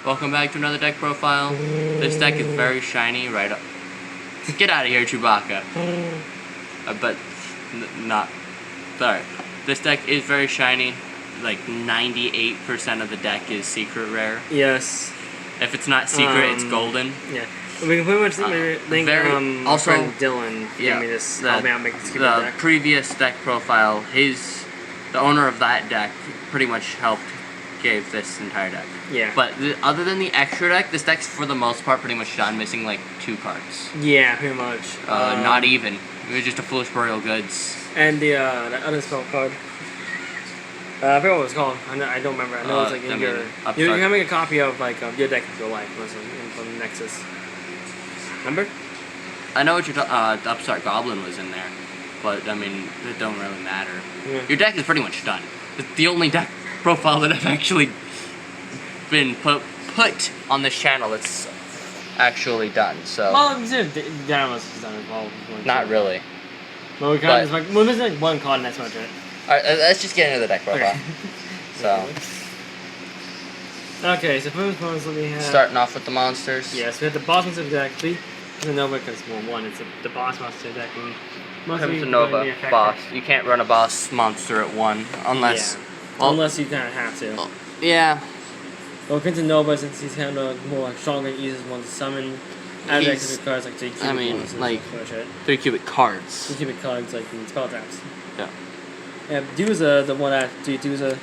Welcome back to another deck profile. This deck is very shiny, right up. Get out of here, Chewbacca. But not. Sorry. This deck is very shiny. Like 98% of the deck is secret rare. Yes. If it's not secret, it's golden. Yeah. We can pretty much link my friend Dylan. Yeah. Me this. Help me out make this the deck. previous deck profile, the owner of that deck pretty much gave this entire deck. Yeah. But other than the extra deck, this deck's for the most part pretty much done, missing like 2 cards. Yeah, pretty much. Not even. It was just a Foolish Burial Goods. And the other spell card. I forgot what it was called. I don't remember. I know it's like in your. You can make a copy of like your deck in real life, from Nexus. Remember? I know what you're talking. Upstart Goblin was in there, but I mean it don't really matter. Yeah. Your deck is pretty much done. It's the only deck profile that I've actually been put on this channel that's actually done. So. Well, Dynamos is done as well. Not really. Well, we're missing like one card and that's much it. Alright, let's just get into the deck profile. Okay. Okay, so first ones we have. Starting off with the monsters. Yes, we have the boss monster deck. Crimson Nova because one, it's the boss monster deck. Crimson Nova boss. You can't run a boss monster at 1 unless. Yeah. Well, unless you kind of have to. Yeah. Well, Crimson Nova, since he's kind of more like stronger, uses one to summon. Add extra cards like 3 cubic. I mean, monsters, like 3 cubic cards. 3 cubic cards like in spell traps. Yeah. Yeah, Duza, the one that Duza.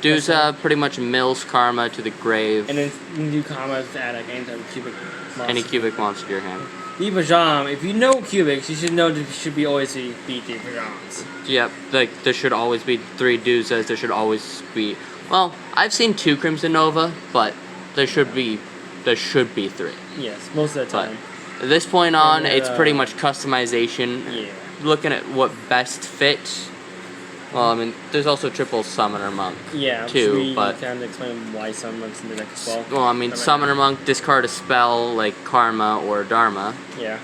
Duza pretty much mills Karma to the grave. And then you can do Karma to add like any type of cubic monster. Any cubic monster to your hand. The Pajam, if you know cubics, you should know that you should always beat the Pajams. Yep, like there should always be 3 Duzas, there should always be. Well, I've seen 2 Crimson Nova, but there should be 3. Yes, most of the time. But at this point on, it's pretty much customization. Yeah. Looking at what best fits. Well, I mean, there's also triple Summoner Monk. Yeah, too, but kind of explain why Summoner's in the deck as well. Well, I mean, Summoner Monk, discard a spell like Karma or Dharma. Yeah.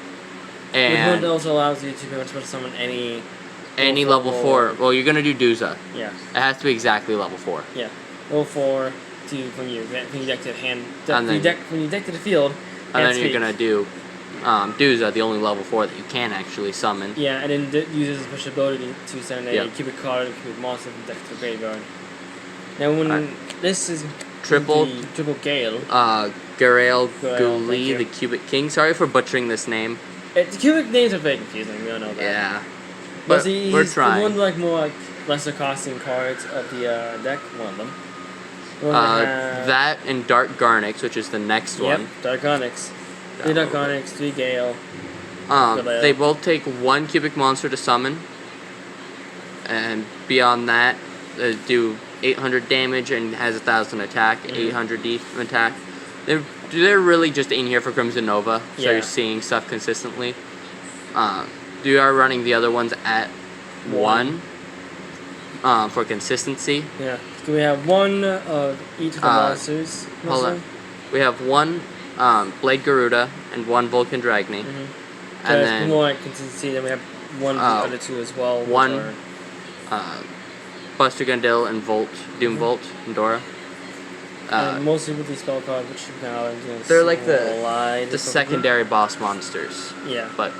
And which one also allows you to pretty much summon any level 4. Well, you're gonna do Duza. Yeah. It has to be exactly level 4. Yeah. Level 4 from you deck to the hand. From you deck to the field. And then you're gonna do Duza, the only level 4 that you can actually summon. Yeah, and then uses a special ability to send a cubic card, a cubic monster from deck to the graveyard. Now when this is triple Gale. Garael Ghoulie, the Cubic King. Sorry for butchering this name. The cubic names are very confusing. We all know that. Yeah. But he's we're trying. One like more like lesser costing cards of the deck. One of them. That and Dark Garnix, which is the next one. Yep, Dark Garnix. 3 Dark Garnix, 3 Gale. They both take 1 cubic monster to summon. And beyond that, do 800 damage and has 1,000 attack, 800 attack. They're really just in here for Crimson Nova, so you're seeing stuff consistently. You are running the other ones at 1 for consistency. Yeah. Do we have 1 of each of the monsters? Hold on. We have 1 Blade Garuda and 1 Vulcan Dragny. And then more like consistency. Then we have 1 of the other 2 as well. 1 Buster Gundil and Doom Volt and Dora. And mostly with these spell cards, which now I'm going to they're like the secondary boss monsters. Yeah. But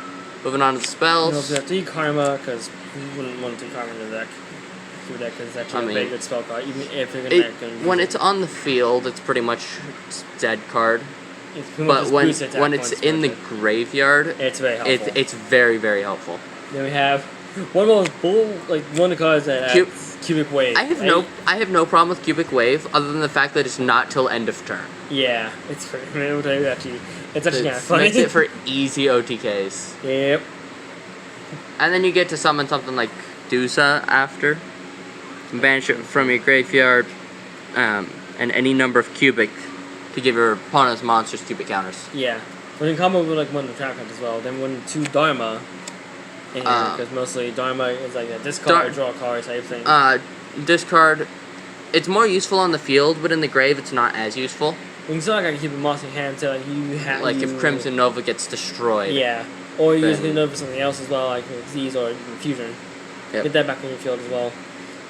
moving on to the spells. We have 3 Karma because we wouldn't want to do Karma in the deck. Because it's actually a very good spell card, even if you're going to when it's on the field, it's pretty much dead card. But when it's in the graveyard, it's very helpful. It's very, very helpful. Then we have one of those one of the cards that Cubic Wave. I have no problem with Cubic Wave, other than the fact that it's not till end of turn. Yeah, it's pretty. It's actually kind of funny. Makes it for easy OTKs. Yep. And then you get to summon something like Duza after. Banish it from your graveyard, and any number of cubic to give your opponent's monsters cubic counters. Yeah. When in combo with like 1 of the trap cards as well, then 2 Dharma in here, because mostly Dharma is like a discard, draw a card type thing. Discard, it's more useful on the field, but in the grave it's not as useful. You can still like keep a monster in hand until you have if Crimson Nova gets destroyed. Yeah. Or you use Crimson Nova for something else as well, like Z's or Fusion. Yep. Get that back on your field as well.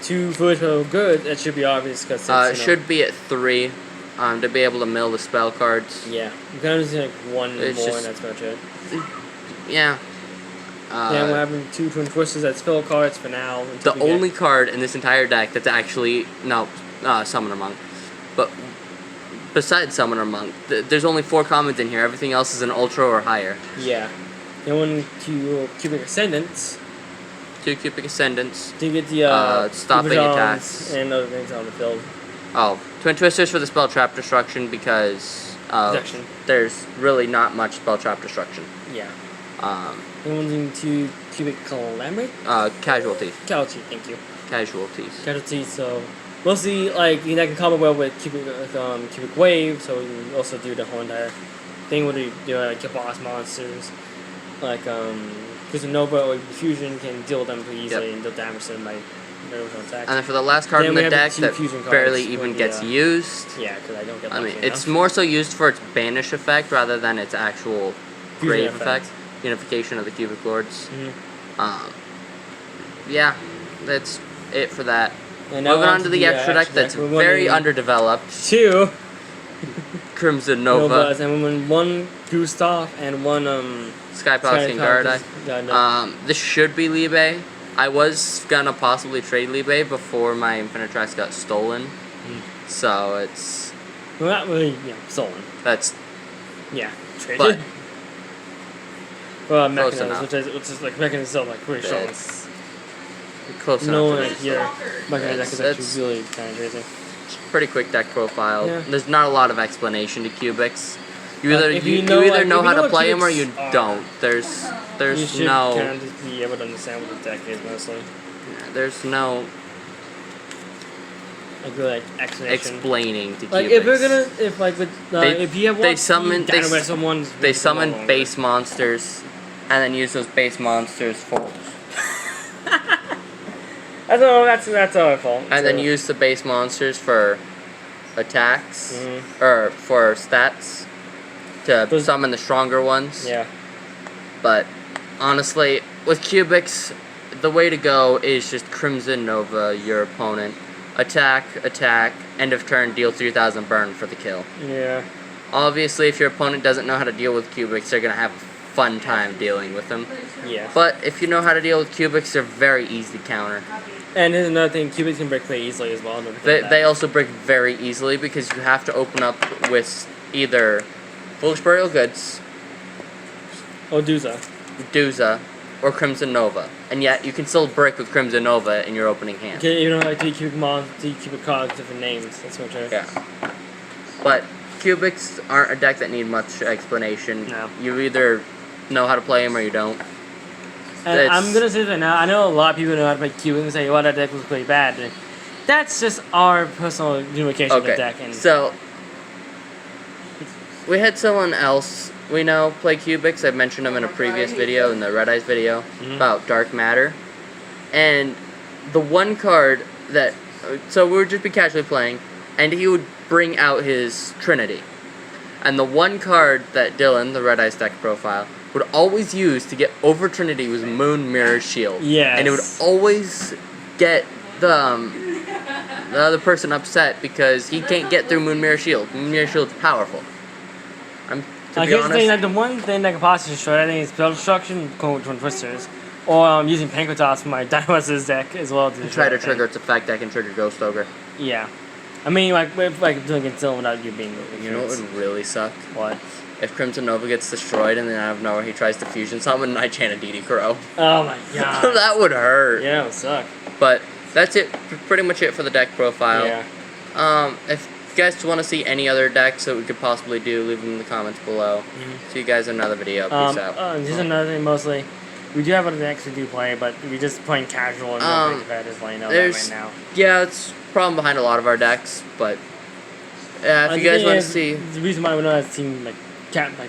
2 Foolish Burial Goods, that should be obvious because it should be at 3. to be able to mill the spell cards. Yeah, you can only see like one It's more, just- and that's about it. Yeah. Yeah, we're having 2 Twin Twisters as fill cards for now. The only card in this entire deck that's actually Summoner Monk, but besides Summoner Monk, there's only 4 commons in here. Everything else is an Ultra or higher. Yeah. Then 1 Cubic Ascendants 2 Cubic Ascendants. to get the stopping Uberjons attacks. and other things on the field. Oh, Twin Twisters for the spell trap destruction because Protection. there's really not much spell trap destruction. Yeah. Um, Then 1 2 Cubic Calamity. Casualties. Casualty, thank you. Casualties. Casualty, so mostly like you know, can combo well with Cubic Wave, so we can also do the whole entire thing where you do like your boss monsters, like Nova or Fusion can deal with them pretty easily and deal damage to them by their own attack. And then for the last card Then in we the have the deck 2 that fusion cards barely for even the, gets used. Yeah, because I don't get. I mean, lucky it's enough. more so used for its banish effect rather than its actual Fusion grave effect. effect. Unification of the Cubic Lords. Mhm. Yeah, that's it for that. And now Moving on to the extra deck that's we're very running underdeveloped. 2 Crimson Nova, Novas, and 1 Gustav and 1 Sky Palace King Garadai. Yeah, This should be Libe. I was gonna possibly trade Libe before my Infinitrax got stolen. So it's well, not really, stolen. that's Yeah, traded. but Well, Close Mechanism, enough. which is like Mechanism itself, like pretty strong. it's close No enough. one like here. Mechanism deck is That's- actually really kind of crazy. Pretty quick deck profile. Yeah. There's not a lot of explanation to Cubics. You Like, either if you, you know, you either like, know if you how know to what play them or you Cubics are, don't. There's You should no kind of just be able to understand what the deck is mostly. there's no Like really like explanation. explaining to Like Cubics. if we're gonna, if like with if you have they one, summon- they Dynamite s- someone, They summon base monsters and then use those base monsters for That's our fault. and then use the base monsters for attacks Mhm. or for stats to Those- summon the stronger ones. Yeah. But honestly, with Cubics, the way to go is just Crimson Nova your opponent. Attack, end of turn, deal 3,000 burn for the kill. Yeah. Obviously, if your opponent doesn't know how to deal with Cubics, they're going to have a fun time dealing with them. Yeah. But if you know how to deal with Cubics, they're very easy to counter. And there's another thing, Cubics can break play easily as well. Don't forget that. They also break very easily because you have to open up with either Foolish Burial Goods, Oduza. Duza, or Crimson Nova. And yet, you can still break with Crimson Nova in your opening hand. Okay, you know, like 3 cubic monsters, 3 cubic cards, different names. That's what you're. Yeah. But Cubics aren't a deck that need much explanation. No. You either know how to play them or you don't. And It's- I'm gonna say that now. I know a lot of people know how to play Cubic and say, "Well, that deck was pretty bad." That's just our personal unification of the Okay, deck. And so we had someone else we know play Cubics. I mentioned him in a previous video, in the Red Eyes video, about Dark Matter. And the one card that... So we would just be casually playing, and he would bring out his Trinity. And the one card that Dylan, the Red Eyes deck profile, would always use to get over Trinity was Moon Mirror Shield. Yes. And it would always get the other person upset because he can't get through Moon Mirror Shield. Moon Mirror Shield's powerful. To I be guess honest, the one thing that can possibly destroy that thing is spell destruction, going with Twin Twisters, or using Pankratops for my Dynamite's deck as well to try to that thing. trigger its effect, I can trigger Ghost Ogre. Yeah, I mean like if like doing it still without you being. You know what would really suck? What? If Crimson Nova gets destroyed and then out of nowhere he tries to fusion summon Night Chant DD Crow. Oh my god. That would hurt. Yeah, it would suck. But that's it. Pretty much it for the deck profile. Yeah. If you guys want to see any other decks that we could possibly do, leave them in the comments below. See you guys in another video. Peace out. Just another thing, mostly, we do have other decks we do play, but we're just playing casual and don't think competitive. Let you know that there's- right now. Yeah, it's a problem behind a lot of our decks, but if you guys want to see the reason why we're not as team like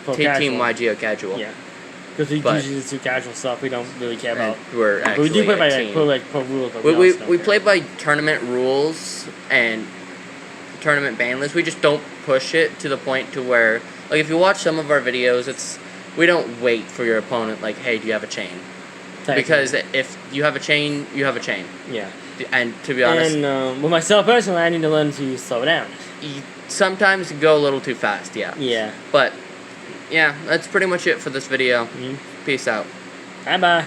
pro casual. Team YGO Casual, Yeah. Because we But- usually just do casual stuff. We don't really care and about. we're But actually we do play by a like, team. pro rules. But We also don't care. play by tournament rules and tournament ban lists. We just don't push it to the point to where, like, if you watch some of our videos, we don't wait for your opponent, like, hey, do you have a chain? Because if you have a chain, you have a chain. Yeah. And to be honest, And with myself personally, I need to learn to slow down. sometimes go a little too fast, yeah. Yeah. But, yeah, that's pretty much it for this video. Mm-hmm. Peace out. Bye bye.